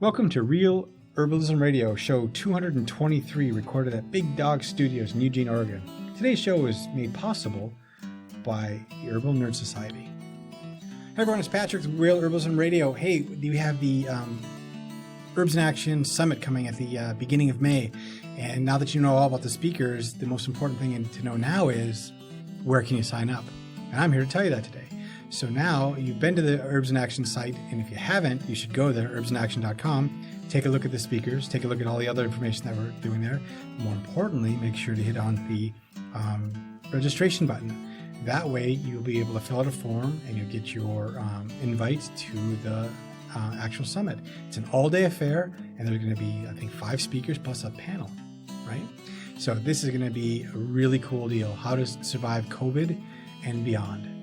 Welcome to Real Herbalism Radio, show 223, recorded at Big Dog Studios in Eugene, Oregon. Today's show is made possible by the Herbal Nerd Society. Hey everyone, it's Patrick with Real Herbalism Radio. Hey, we have the Herbs in Action Summit coming at the beginning of May. And now that you know all about the speakers, the most important thing to know now is where can you sign up? And I'm here to tell you that today. So now you've been to the Herbs in Action site, and if you haven't, you should go to herbsinaction.com, take a look at the speakers, take a look at all the other information that we're doing there. More importantly, make sure to hit on the registration button. That way you'll be able to fill out a form and you'll get your invite to the actual summit. It's an all-day affair, and there's going to be, I think, 5 speakers plus a panel, right? So this is going to be a really cool deal, how to survive COVID and beyond.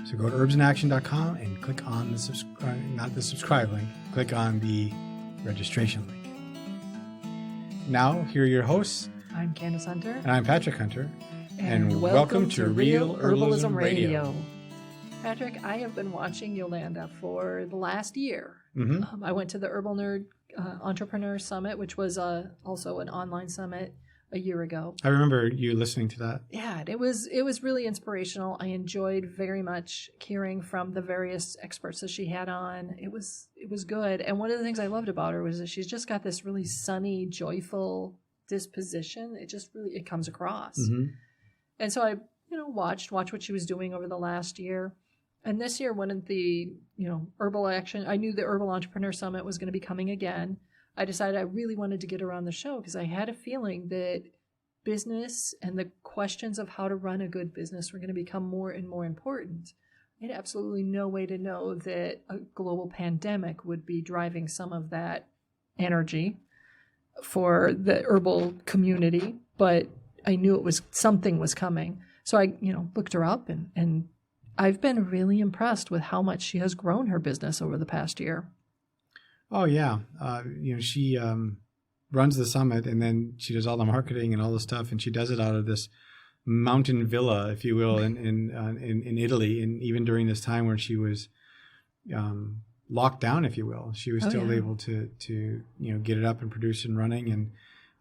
So go to herbsinaction.com and click on the not the subscribe link, click on the registration link. Now, here are your hosts. I'm Candace Hunter. And I'm Patrick Hunter. And welcome to Real Herbalism Radio. Patrick, I have been watching Yolanda for the last year. Mm-hmm. I went to the Herbal Entrepreneur Summit, which was also an online summit a year ago. I remember you listening to that. Yeah, it was really inspirational. I enjoyed very much hearing from the various experts that she had on. It was good. And one of the things I loved about her was that she's just got this really sunny, joyful disposition. It comes across. Mm-hmm. And so I, watched what she was doing over the last year. And this year, when the, Herbal Action, I knew the Herbal Entrepreneur Summit was going to be coming again. I decided I really wanted to get her on the show because I had a feeling that business and the questions of how to run a good business were going to become more and more important. I had absolutely no way to know that a global pandemic would be driving some of that energy for the herbal community, but I knew something was coming. So I, looked her up and I've been really impressed with how much she has grown her business over the past year. Oh, yeah. She runs the summit, and then she does all the marketing and all the stuff, and she does it out of this mountain villa, if you will, in Italy. And even during this time when she was locked down, if you will, she was still able to get it up and produce and running. And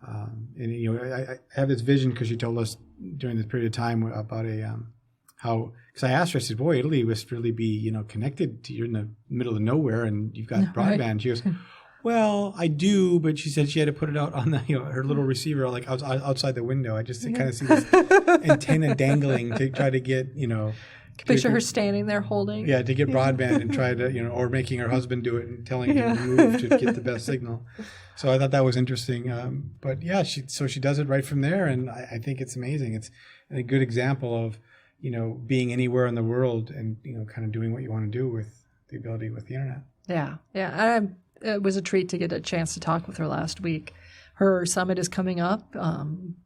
I have this vision because she told us during this period of time about how, because I asked her, I said, boy, Italy must really be, connected to, you're in the middle of nowhere and you've got broadband. Right. She goes, well, I do, but she said she had to put it out on the, her little receiver, like outside the window. I just kind of see this antenna dangling to try to get, picture her standing there holding. Yeah, to get broadband and try to, or making her husband do it and telling him to move to get the best signal. So I thought that was interesting. But yeah, she does it right from there. And I think it's amazing. It's a good example of, being anywhere in the world and, kind of doing what you want to do with the ability with the internet. Yeah. Yeah. It was a treat to get a chance to talk with her last week. Her summit is coming up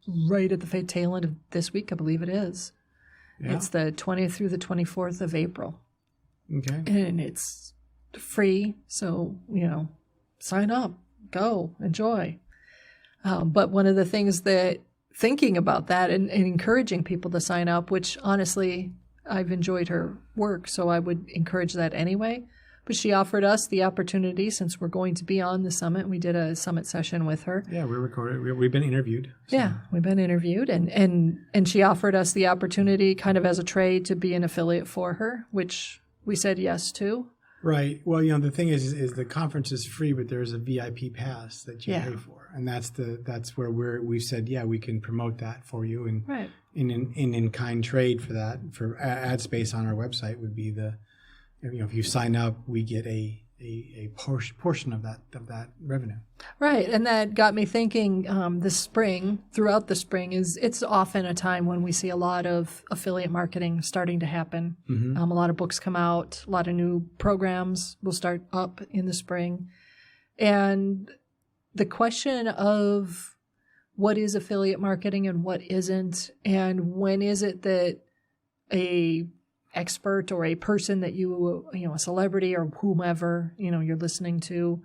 right at the tail end of this week, I believe it is. Yeah. It's the 20th through the 24th of April. Okay. And it's free. So, sign up, go, enjoy. But one of the things that thinking about that and encouraging people to sign up, which honestly, I've enjoyed her work, so I would encourage that anyway. But she offered us the opportunity, since we're going to be on the summit. We did a summit session with her. Yeah, we recorded. We've been interviewed. So. Yeah, we've been interviewed. And she offered us the opportunity kind of as a trade to be an affiliate for her, which we said yes to. Right. Well, the thing is the conference is free, but there's a VIP pass that you pay for, and that's where we've said, yeah, we can promote that for you, and right. in kind trade for that, for ad space on our website would be if you sign up, we get a portion of that revenue. Right, and that got me thinking. Throughout the spring, it's often a time when we see a lot of affiliate marketing starting to happen. Mm-hmm. A lot of books come out, a lot of new programs will start up in the spring, and the question of what is affiliate marketing and what isn't, and when is it that a expert or a person that a celebrity or whomever, you're listening to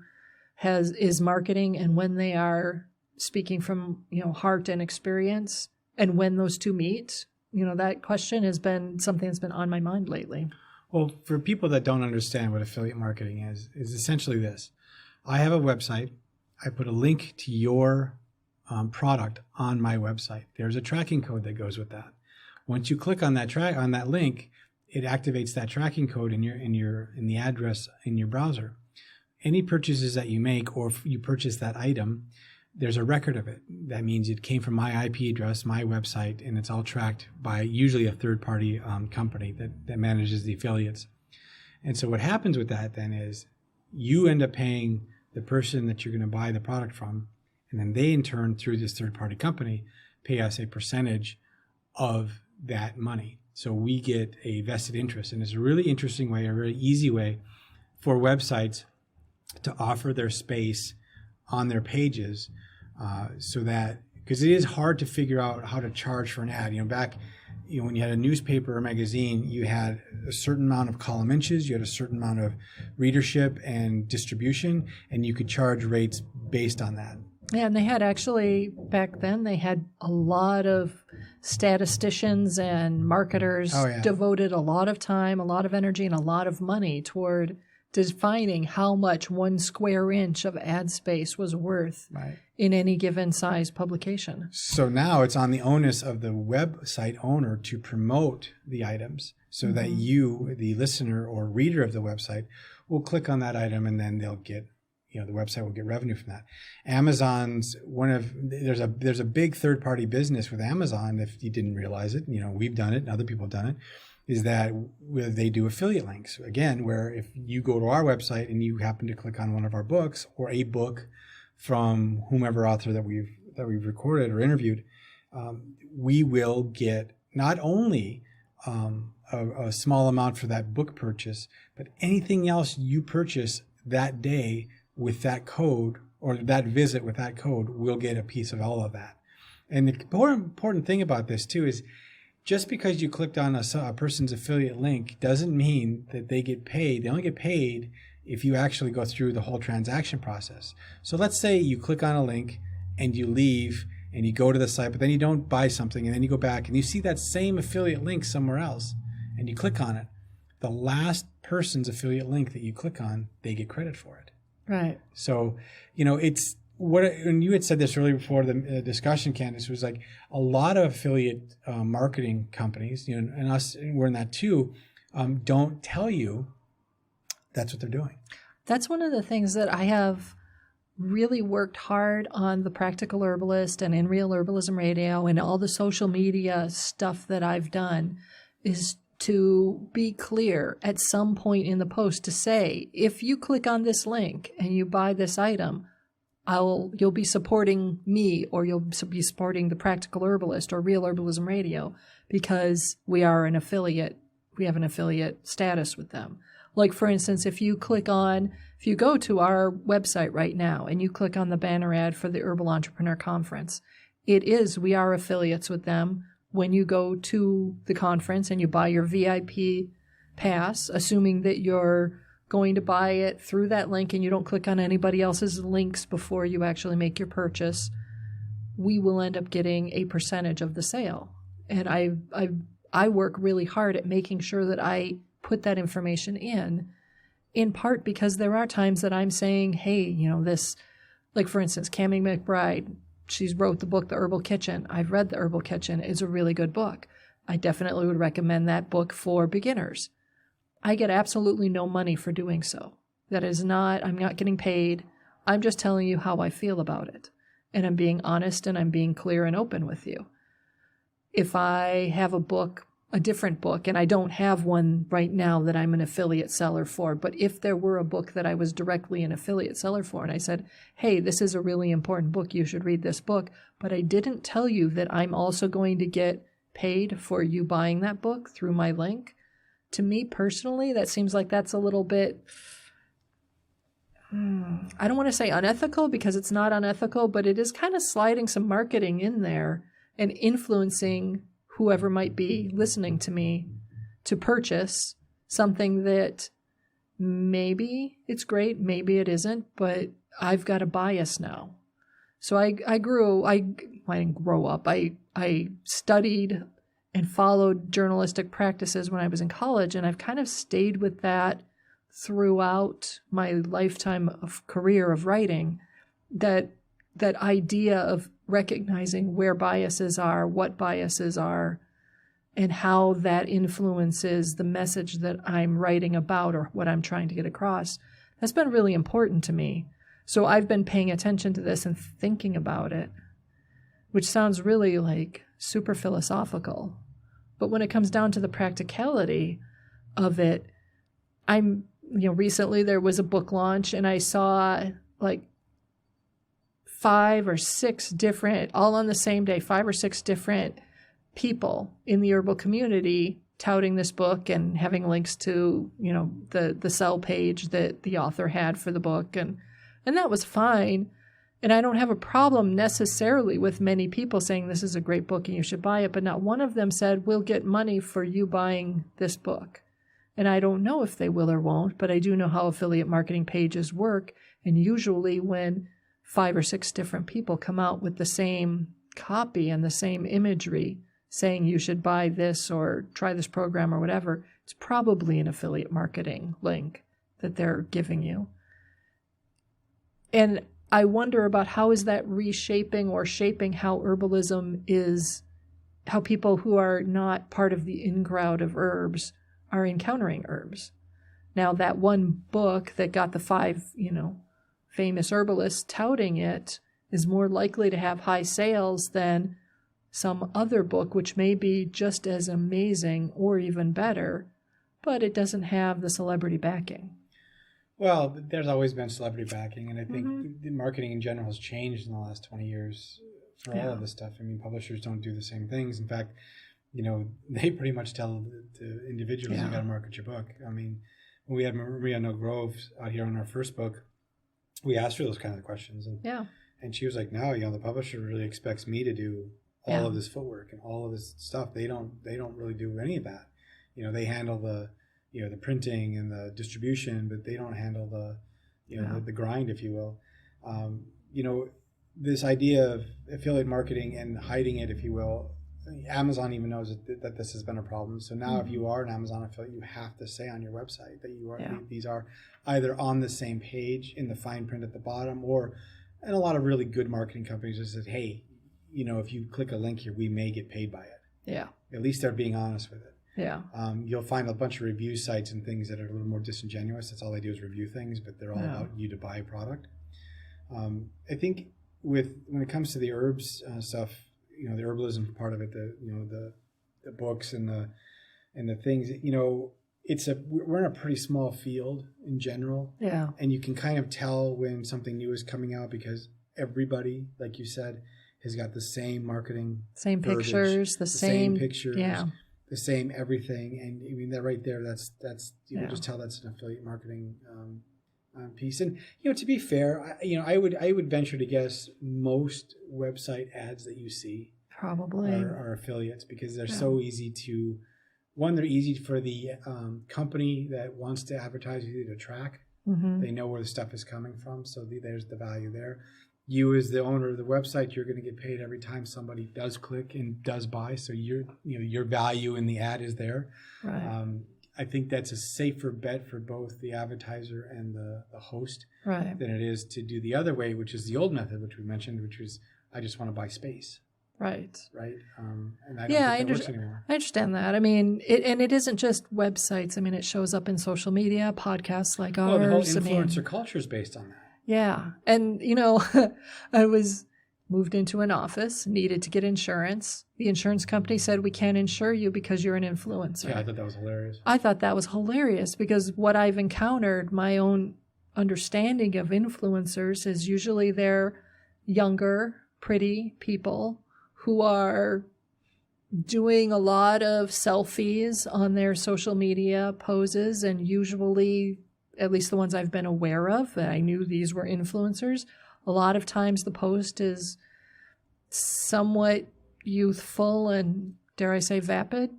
is marketing, and when they are speaking from, heart and experience, and when those two meet, that question has been something that's been on my mind lately. Well, for people that don't understand what affiliate marketing is essentially this. I have a website. I put a link to your product on my website. There's a tracking code that goes with that. Once you click on that link, it activates that tracking code in the address in your browser. Any purchases that you make, or if you purchase that item, there's a record of it. That means it came from my IP address, my website, and it's all tracked by usually a third-party company that manages the affiliates. And so what happens with that then is you end up paying the person that you're going to buy the product from, and then they in turn, through this third-party company, pay us a percentage of that money. So we get a vested interest. And it's a really interesting way, a really easy way for websites to offer their space on their pages, so that, because it is hard to figure out how to charge for an ad. Back, when you had a newspaper or magazine, you had a certain amount of column inches, you had a certain amount of readership and distribution, and you could charge rates based on that. Yeah, and they had actually, back then, they had a lot of statisticians and marketers devoted a lot of time, a lot of energy, and a lot of money toward defining how much 1 square inch of ad space was worth in any given size publication. So now it's on the onus of the website owner to promote the items so that you, the listener or reader of the website, will click on that item, and then they'll get, the website will get revenue from that. Amazon's there's a big third-party business with Amazon, if you didn't realize it, we've done it and other people have done it, is that they do affiliate links. Again, where if you go to our website and you happen to click on one of our books or a book from whomever author that we've recorded or interviewed, we will get not only a small amount for that book purchase, but anything else you purchase that day with that code, or that visit with that code, we'll get a piece of all of that. And the important thing about this too is, just because you clicked on a person's affiliate link doesn't mean that they get paid. They only get paid if you actually go through the whole transaction process. So let's say you click on a link and you leave and you go to the site, but then you don't buy something, and then you go back and you see that same affiliate link somewhere else and you click on it. The last person's affiliate link that you click on, they get credit for it. Right. So, it's and you had said this earlier before the discussion, Candace, was like a lot of affiliate marketing companies, and us, we're in that too, don't tell you that's what they're doing. That's one of the things that I have really worked hard on the Practical Herbalist and in Real Herbalism Radio and all the social media stuff that I've done, is to be clear at some point in the post to say, if you click on this link and you buy this item, you'll be supporting me, or you'll be supporting the Practical Herbalist or Real Herbalism Radio, because we are an affiliate. We have an affiliate status with them. Like, for instance, if you go to our website right now and you click on the banner ad for the Herbal Entrepreneur Conference, we are affiliates with them. When you go to the conference and you buy your VIP pass, assuming that you're going to buy it through that link and you don't click on anybody else's links before you actually make your purchase, we will end up getting a percentage of the sale. And I work really hard at making sure that I put that information in part because there are times that I'm saying, hey, this, like for instance, Cammie McBride, she's wrote the book, The Herbal Kitchen. I've read The Herbal Kitchen. It's a really good book. I definitely would recommend that book for beginners. I get absolutely no money for doing so. I'm not getting paid. I'm just telling you how I feel about it. And I'm being honest and I'm being clear and open with you. If I have a different book, and I don't have one right now that I'm an affiliate seller for, but if there were a book that I was directly an affiliate seller for, and I said, hey, this is a really important book, you should read this book, but I didn't tell you that I'm also going to get paid for you buying that book through my link, to me personally, that seems like that's a little bit, I don't want to say unethical, because it's not unethical, but it is kind of sliding some marketing in there and influencing whoever might be listening to me to purchase something that maybe it's great, maybe it isn't, but I've got a bias now. So I didn't grow up. I studied and followed journalistic practices when I was in college, and I've kind of stayed with that throughout my lifetime of career of writing, that idea of recognizing where biases are, what biases are, and how that influences the message that I'm writing about or what I'm trying to get across. That's been really important to me. So I've been paying attention to this and thinking about it, which sounds really like super philosophical. But when it comes down to the practicality of it, recently there was a book launch and I saw like 5 or 6 different, all on the same day, 5 or 6 different people in the herbal community touting this book and having links to, the sell page that the author had for the book. And that was fine. And I don't have a problem necessarily with many people saying this is a great book and you should buy it, but not one of them said, we'll get money for you buying this book. And I don't know if they will or won't, but I do know how affiliate marketing pages work. And usually when 5 or 6 different people come out with the same copy and the same imagery saying you should buy this or try this program or whatever, it's probably an affiliate marketing link that they're giving you. And I wonder about how is that reshaping or shaping how herbalism is, how people who are not part of the in-crowd of herbs are encountering herbs. Now, that one book that got the 5, famous herbalists touting it is more likely to have high sales than some other book, which may be just as amazing or even better, but it doesn't have the celebrity backing. Well, there's always been celebrity backing, and I think the marketing in general has changed in the last 20 years for all of this stuff. I mean, publishers don't do the same things. In fact, they pretty much tell the individuals, you got to market your book. I mean, when we had Maria No Grove out here on our first book, we asked her those kind of questions, and she was like, "No, the publisher really expects me to do all of this footwork and all of this stuff. They don't really do any of that. They handle the the printing and the distribution, but they don't handle the the grind, if you will. This idea of affiliate marketing and hiding it, if you will." Amazon even knows that this has been a problem. So now if you are an Amazon affiliate, you have to say on your website that you are these are either on the same page in the fine print at the bottom, and a lot of really good marketing companies just said, hey, if you click a link here, we may get paid by it. Yeah. At least they're being honest with it. Yeah. You'll find a bunch of review sites and things that are a little more disingenuous. That's all they do is review things, but they're all about you to buy a product. I think when it comes to the herbs stuff, the herbalism part of it, the books and the things, we're in a pretty small field in general. Yeah. And you can kind of tell when something new is coming out because everybody, like you said, has got the same marketing, same pictures, the same pictures, the same everything. And I mean, that right there, that's just tell that's an affiliate marketing piece. And to be fair, I would venture to guess most website ads that you see probably are affiliates because they're so easy to. One, they're easy for the company that wants to advertise with you to track. Mm-hmm. They know where the stuff is coming from, so there's the value there. You, as the owner of the website, you're going to get paid every time somebody does click and does buy. So your value in the ad is there. Right. I think that's a safer bet for both the advertiser and the host than it is to do the other way, which is the old method, which we mentioned, which was I just want to buy space. Right. Right. And I don't think that works anymore. I understand that. I mean, it isn't just websites. I mean, it shows up in social media, podcasts like ours. The whole influencer culture is based on that. Yeah. And, I was moved into an office, needed to get insurance. The insurance company said, we can't insure you because you're an influencer. Yeah, I thought that was hilarious. I thought that was hilarious because what I've encountered, my own understanding of influencers is usually they're younger, pretty people who are doing a lot of selfies on their social media poses, and usually, at least the ones I've been aware of, that I knew these were influencers, a lot of times the post is somewhat youthful and, dare I say, vapid,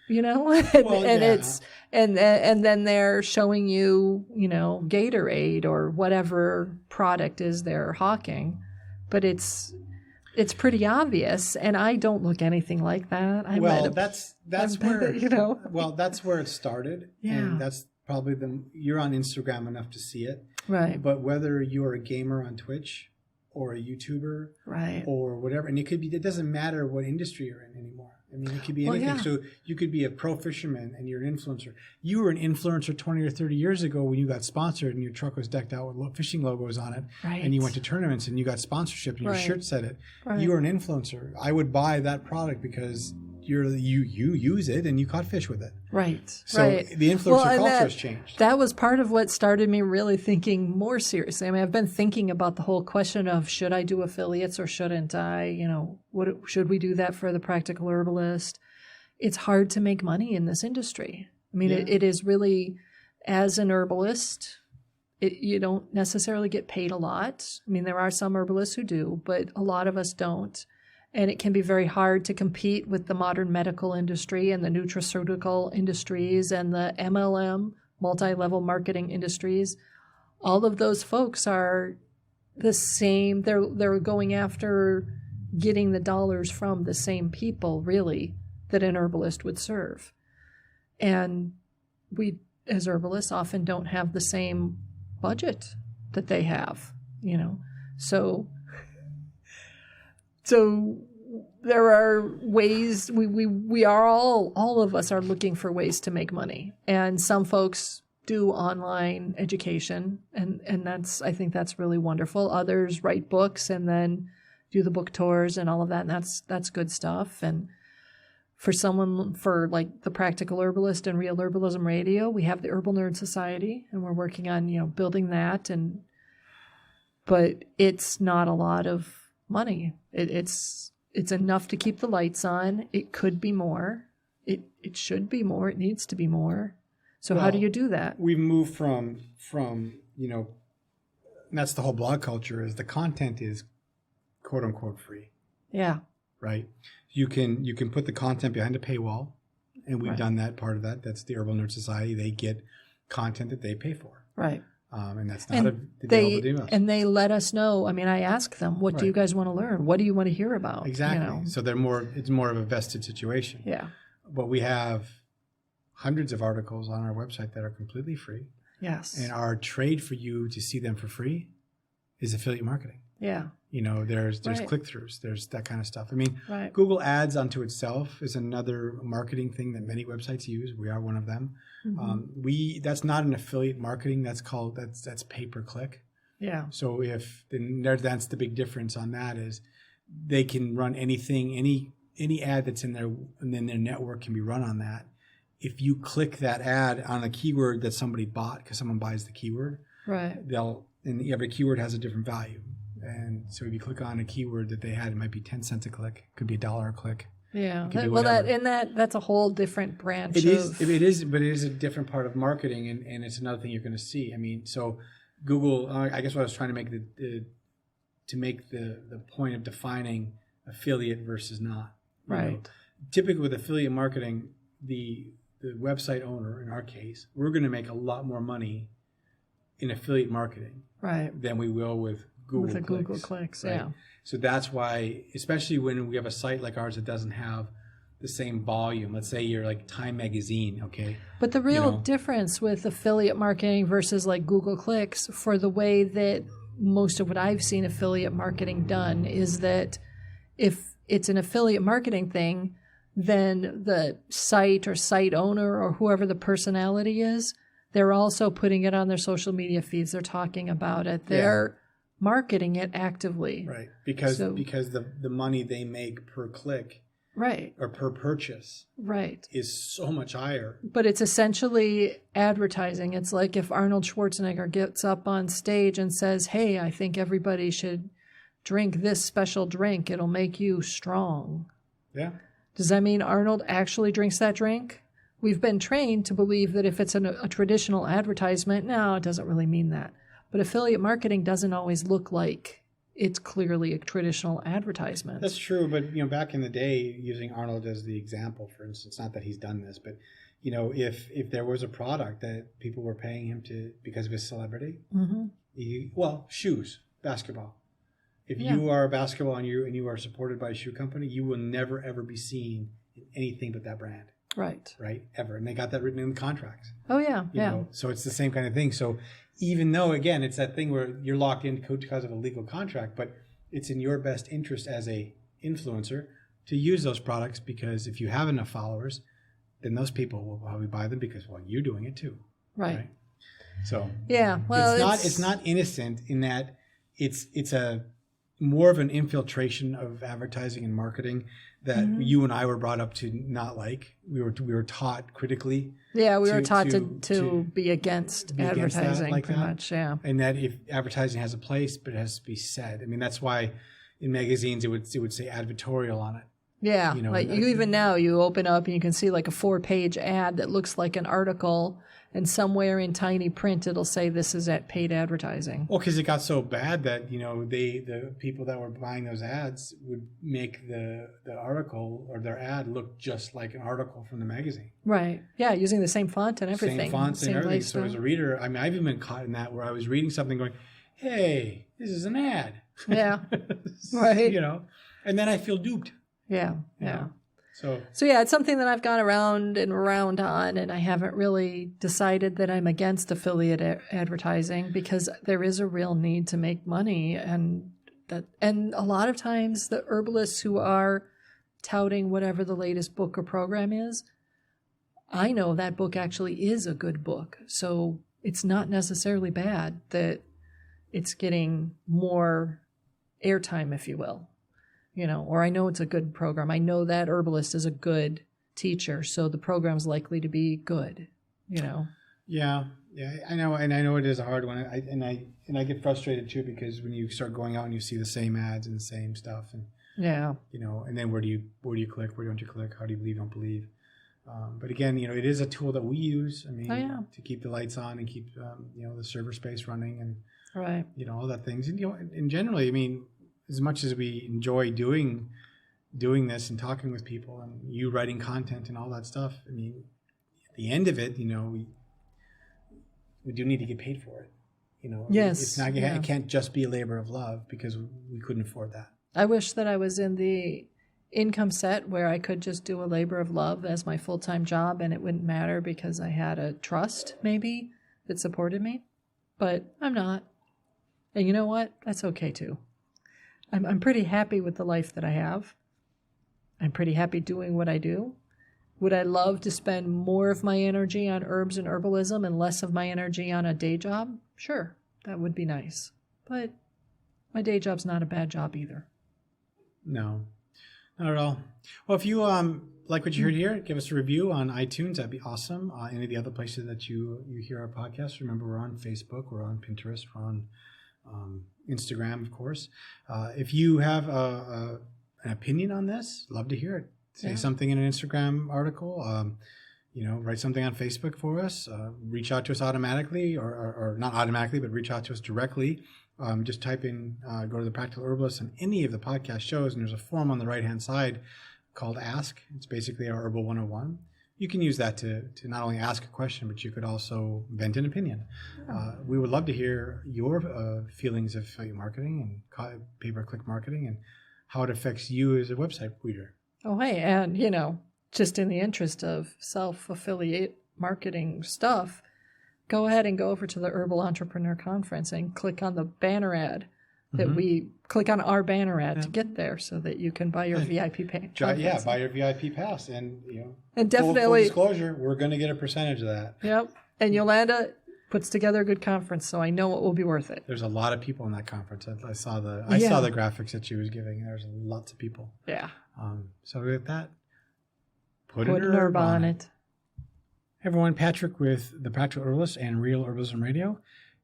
and then they're showing you, Gatorade or whatever product is they're hawking, but it's pretty obvious, and I don't look anything like that. That's where that's where it started, and probably you're on Instagram enough to see it. Right. But whether you're a gamer on Twitch or a YouTuber, right, or whatever, and it doesn't matter what industry you're in anymore. I mean, it could be anything. So you could be a pro fisherman and you're an influencer. You were an influencer 20 or 30 years ago when you got sponsored and your truck was decked out with fishing logos on it. Right. And you went to tournaments and you got sponsorship and your shirt said it. Right. You were an influencer. I would buy that product because you use it and you caught fish with it. Right. So the influencer culture has changed. That was part of what started me really thinking more seriously. I mean, I've been thinking about the whole question of should I do affiliates or shouldn't I? You know, should we do that for the Practical Herbalist? It's hard to make money in this industry. I mean, it is really, as an herbalist, you don't necessarily get paid a lot. I mean, there are some herbalists who do, but a lot of us don't. And it can be very hard to compete with the modern medical industry and the nutraceutical industries and the MLM, multi-level marketing industries. All of those folks are the same. They're going after getting the dollars from the same people, really, that an herbalist would serve. And we, as herbalists, often don't have the same budget that they have, you know. So there are ways, we are all of us are looking for ways to make money. And some folks do online education, and I think that's really wonderful. Others write books and then do the book tours and all of that, and that's good stuff. And for like the Practical Herbalist and Real Herbalism Radio, we have the Herbal Nerd Society, and we're working on, you know, building that. But it's not a lot of money. It's enough to keep the lights on. It could be more. It should be more. It needs to be more. So how do you do that? We've moved from you know, and that's the whole blog culture, is the content is quote unquote free. Yeah. Right. You can put the content behind a paywall, and we've done that. Part of that. That's the Herbal Nerd Society. They get content that they pay for. Right. And that's not and they let us know. I mean, I ask them, what do you guys want to learn? What do you want to hear about? Exactly. You know? So it's more of a vested situation. Yeah. But we have hundreds of articles on our website that are completely free. Yes. And our trade for you to see them for free is affiliate marketing. Yeah. You know, there's click-throughs, there's that kind of stuff. I mean, Google Ads unto itself is another marketing thing that many websites use. We are one of them. Mm-hmm. That's not an affiliate marketing. That's pay-per-click. Yeah. So that's the big difference on that is they can run anything, any ad that's in there, and then their network can be run on that. If you click that ad on a keyword that somebody bought because someone buys the keyword, and every keyword has a different value. And so if you click on a keyword that they had, it might be 10 cents a click. It could be $1 a click. Yeah. That's a whole different branch. It is, but it is a different part of marketing, and it's another thing you're going to see. I mean, so Google, I guess what I was trying to make the point of defining affiliate versus not. Right. You know, typically with affiliate marketing, the website owner, in our case, we're going to make a lot more money in affiliate marketing than we will with Google clicks. Right? Yeah. So that's why, especially when we have a site like ours that doesn't have the same volume. Let's say you're like Time Magazine, okay? But the real difference with affiliate marketing versus like Google clicks, for the way that most of what I've seen affiliate marketing done, is that if it's an affiliate marketing thing, then the site or site owner or whoever the personality is, they're also putting it on their social media feeds. They're talking about it. They're marketing it actively. Right. Because the money they make per click or per purchase is so much higher. But it's essentially advertising. It's like if Arnold Schwarzenegger gets up on stage and says, hey, I think everybody should drink this special drink. It'll make you strong. Yeah. Does that mean Arnold actually drinks that drink? We've been trained to believe that if it's a traditional advertisement, no, it doesn't really mean that. But affiliate marketing doesn't always look like it's clearly a traditional advertisement. That's true, but back in the day, using Arnold as the example, for instance, not that he's done this, but if there was a product that people were paying him to because of his celebrity, shoes, basketball. If you are a basketball and you are supported by a shoe company, you will never ever be seen in anything but that brand. Right. Right? Ever. And they got that written in the contracts. Oh, yeah. You know? So it's the same kind of thing. So even though, again, it's that thing where you're locked in because of a legal contract, but it's in your best interest as a influencer to use those products, because if you have enough followers, then those people will probably buy them because, well, you're doing it too. Right. So yeah, well, it's not innocent in that it's a more of an infiltration of advertising and marketing that you and I were brought up to not like. We were taught critically. Yeah, we were taught to be against advertising, like pretty that. much. Yeah, and that if advertising has a place, but it has to be said. I mean, that's why in magazines it would say advertorial on it. Yeah, You know, like even now you open up and you can see like a 4-page ad that looks like an article, and somewhere in tiny print it'll say this is at paid advertising. Well, because it got so bad that, you know, the people that were buying those ads would make the article or their ad look just like an article from the magazine. Right. Yeah, using the same font and everything. Same fonts and everything. So lifestyle. as a reader, I mean, I've even been caught in that where I was reading something going, hey, this is an ad. Yeah. Right. You know, and then I feel duped. Yeah. you Yeah. know? So yeah, it's something that I've gone around and around on, and I haven't really decided that I'm against affiliate advertising, because there is a real need to make money, and a lot of times the herbalists who are touting whatever the latest book or program is, I know that book actually is a good book. So it's not necessarily bad that it's getting more airtime, if you will. You know, or I know it's a good program. I know that herbalist is a good teacher, so the program's likely to be good, you know. yeah, I know, and I know it is a hard one. I get frustrated too, because when you start going out and you see the same ads and the same stuff, and yeah, you know, and then where do you click? Where don't you click? How do you believe? Don't believe? But again, you know, it is a tool that we use. I mean, to keep the lights on and keep you know, the server space running, and right, you know, all that things. And you know, and generally, I mean, as much as we enjoy doing this and talking with people and you writing content and all that stuff, I mean, at the end of it, you know, we do need to get paid for it. You know, yes, it's not, it can't just be a labor of love, because we couldn't afford that. I wish that I was in the income set where I could just do a labor of love as my full-time job, and it wouldn't matter because I had a trust maybe that supported me, but I'm not. And you know what? That's okay too. I'm pretty happy with the life that I have. I'm pretty happy doing what I do. Would I love to spend more of my energy on herbs and herbalism and less of my energy on a day job? Sure, that would be nice. But my day job's not a bad job either. No, not at all. Well, if you like what you heard here, give us a review on iTunes. That'd be awesome. Any of the other places that you hear our podcast, remember we're on Facebook, we're on Pinterest, we're on Instagram, of course. If you have an opinion on this, love to hear it. Say something in an Instagram article. You know, write something on Facebook for us. Reach out to us automatically, or not automatically, but reach out to us directly. Just type in, go to the Practical Herbalist on any of the podcast shows, and there's a form on the right-hand side called Ask. It's basically our Herbal 101. You can use that to not only ask a question, but you could also vent an opinion. We would love to hear your feelings of affiliate marketing and pay-per-click marketing, and how it affects you as a website reader. Oh, hey, and, you know, just in the interest of self-affiliate marketing stuff, go ahead and go over to the Herbal Entrepreneur Conference and click on the banner ad that we click on our banner ad to get there, so that you can buy your VIP pass. Yeah, buy your VIP pass, and you know, and definitely full disclosure, we're going to get a percentage of that. Yep, and Yolanda puts together a good conference, so I know it will be worth it. There's a lot of people in that conference. I saw the graphics that she was giving. There's lots of people. Yeah. So with that, put an herb on it. Hey everyone, Patrick with the Practical Herbalist and Real Herbalism Radio.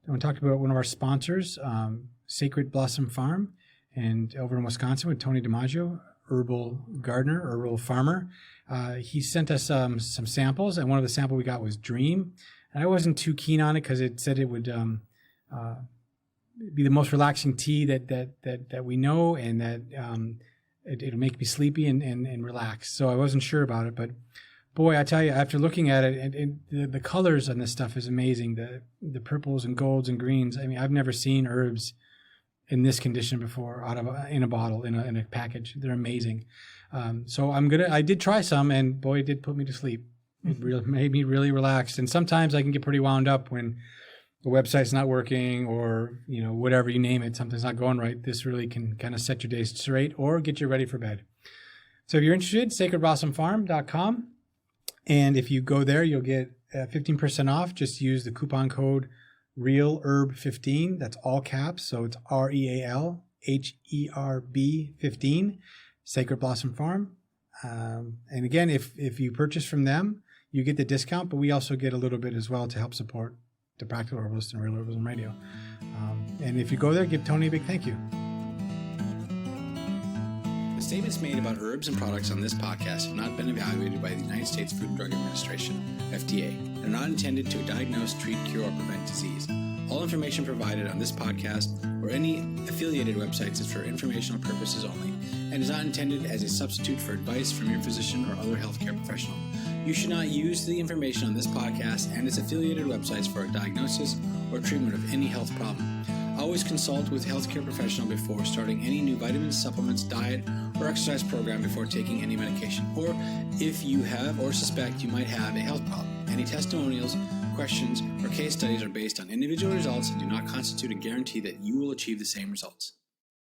I want to talk about one of our sponsors, Sacred Blossom Farm, and over in Wisconsin with Tony DiMaggio, herbal gardener, herbal farmer. He sent us some samples, and one of the samples we got was Dream. And I wasn't too keen on it because it said it would be the most relaxing tea that we know, and that it'll make me sleepy and relax. So I wasn't sure about it, but boy, I tell you, after looking at it, and the colors on this stuff is amazing. The purples and golds and greens. I mean, I've never seen herbs in this condition before, in a bottle, in a package. They're amazing. So I did try some, and boy, it did put me to sleep. It really made me really relaxed. And sometimes I can get pretty wound up when the website's not working, or whatever you name it, something's not going right. This really can kind of set your day straight or get you ready for bed. So if you're interested, sacredblossomfarm.com. And if you go there, you'll get 15% off. Just use the coupon code REALHERB15. That's all caps. So it's REALHERB 15, Sacred Blossom Farm. And again, if you purchase from them, you get the discount, but we also get a little bit as well to help support the Practical Herbalist and Real Herbalism Radio. And if you go there, give Tony a big thank you. The statements made about herbs and products on this podcast have not been evaluated by the United States Food and Drug Administration, FDA, and are not intended to diagnose, treat, cure, or prevent disease. All information provided on this podcast or any affiliated websites is for informational purposes only and is not intended as a substitute for advice from your physician or other healthcare professional. You should not use the information on this podcast and its affiliated websites for a diagnosis or treatment of any health problem. Always consult with a healthcare professional before starting any new vitamins, supplements, diet, or exercise program before taking any medication, or if you have or suspect you might have a health problem. Any testimonials, questions, or case studies are based on individual results and do not constitute a guarantee that you will achieve the same results.